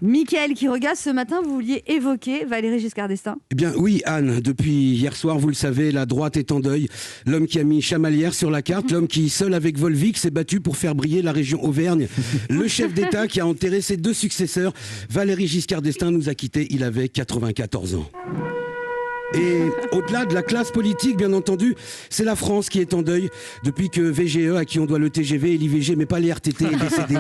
Mickaël qui regarde, ce matin, vous vouliez évoquer Valéry Giscard d'Estaing. Eh bien oui, Anne, depuis hier soir, vous le savez, la droite est en deuil. L'homme qui a mis Chamalières sur la carte, l'homme qui, seul avec Volvic, s'est battu pour faire briller la région Auvergne. Le chef d'État qui a enterré ses deux successeurs. Valéry Giscard d'Estaing nous a quittés, il avait 94 ans. Et au-delà de la classe politique, bien entendu, c'est la France qui est en deuil depuis que VGE, à qui on doit le TGV et l'IVG, mais pas les RTT, est décédé.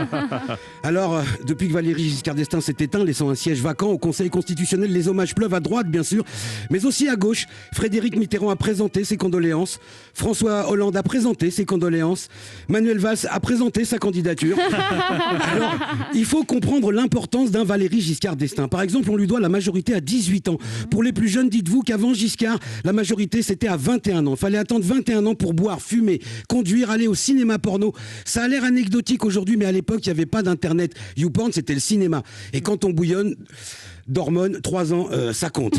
Alors, depuis que Valéry Giscard d'Estaing s'est éteint, laissant un siège vacant au Conseil constitutionnel, les hommages pleuvent à droite, bien sûr, mais aussi à gauche. Frédéric Mitterrand a présenté ses condoléances. François Hollande a présenté ses condoléances. Manuel Valls a présenté sa candidature. Alors, il faut comprendre l'importance d'un Valéry Giscard d'Estaing. Par exemple, on lui doit la majorité à 18 ans. Pour les plus jeunes, dites-vous qu'avant Giscard, la majorité c'était à 21 ans. Il fallait attendre 21 ans pour boire, fumer, conduire, aller au cinéma porno. Ça a l'air anecdotique aujourd'hui, mais à l'époque, il n'y avait pas d'internet. YouPorn, c'était le cinéma. Et quand on bouillonne d'hormones, 3 ans, ça compte.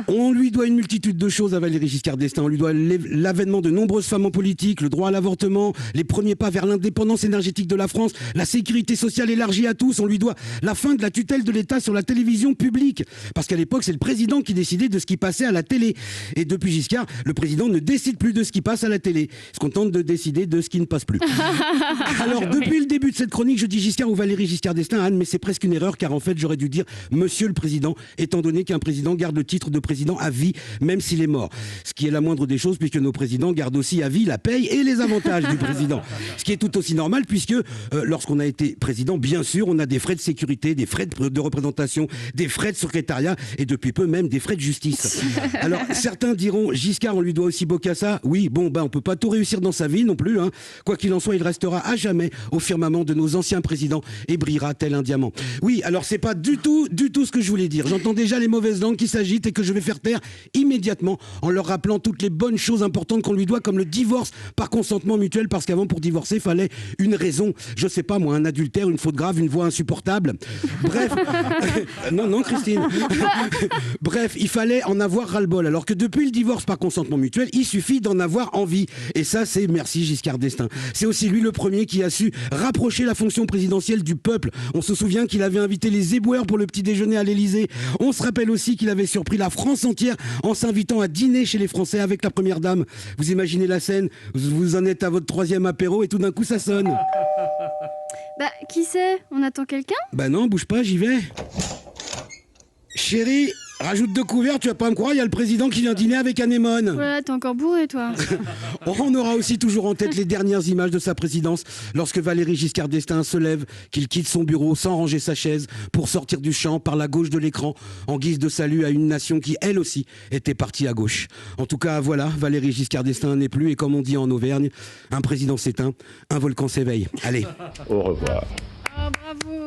On lui doit une multitude de choses à Valéry Giscard d'Estaing. On lui doit l'avènement de nombreuses femmes en politique, le droit à l'avortement, les premiers pas vers l'indépendance énergétique de la France, la sécurité sociale élargie à tous. On lui doit la fin de la tutelle de l'État sur la télévision publique. Parce qu'à l'époque, c'est le président qui décidait de ce qui passait à la télé. Et depuis Giscard, le président ne décide plus de ce qui passe à la télé. Il se contente de décider de ce qui ne passe plus. Alors, depuis le début de cette chronique, je dis Giscard ou Valéry Giscard d'Estaing, Anne, mais c'est presque une erreur, car en fait, j'aurais dû dire Monsieur le Président, étant donné qu'un président garde le titre de président à vie, même s'il est mort. Ce qui est la moindre des choses, puisque nos présidents gardent aussi à vie la paye et les avantages du président. Ce qui est tout aussi normal, puisque lorsqu'on a été président, bien sûr, on a des frais de sécurité, des frais de représentation, des frais de secrétariat, et depuis peu même des frais de justice. Alors, certains diront, Giscard, on lui doit aussi Bokassa. Oui, bon, on peut pas tout réussir dans sa vie non plus, hein. Quoi qu'il en soit, il restera à jamais au firmament de nos anciens présidents et brillera tel un diamant. Oui, alors c'est pas du tout ce que je voulais dire. J'entends déjà les mauvaises langues qui s'agitent et que je vais faire taire immédiatement en leur rappelant toutes les bonnes choses importantes qu'on lui doit, comme le divorce par consentement mutuel, parce qu'avant, pour divorcer, il fallait une raison. Je sais pas, moi, un adultère, une faute grave, une voix insupportable. Bref. Non, Christine. Bref, il fallait en avoir ras-le-bol. Alors que depuis le divorce par consentement mutuel, il suffit d'en avoir envie. Et ça, c'est merci Giscard d'Estaing. C'est aussi lui le premier qui a su rapprocher la fonction présidentielle du peuple. On se souvient qu'il avait invité les éboueurs pour le petit déjeuner à l'Élysée. On se rappelle aussi qu'il avait surpris la France entière en s'invitant à dîner chez les Français avec la première dame. Vous imaginez la scène, vous en êtes à votre 3e apéro et tout d'un coup ça sonne. Qui c'est? On attend quelqu'un? Non, bouge pas, j'y vais. Chérie, rajoute 2 couverts, tu vas pas me croire, il y a le président qui vient dîner avec Anémone. Ouais, t'es encore bourré, toi. On aura aussi toujours en tête les dernières images de sa présidence, lorsque Valéry Giscard d'Estaing se lève, qu'il quitte son bureau sans ranger sa chaise, pour sortir du champ par la gauche de l'écran, en guise de salut à une nation qui, elle aussi, était partie à gauche. En tout cas, voilà, Valéry Giscard d'Estaing n'est plus, et comme on dit en Auvergne, un président s'éteint, un volcan s'éveille. Allez. Au revoir. Oh, bravo.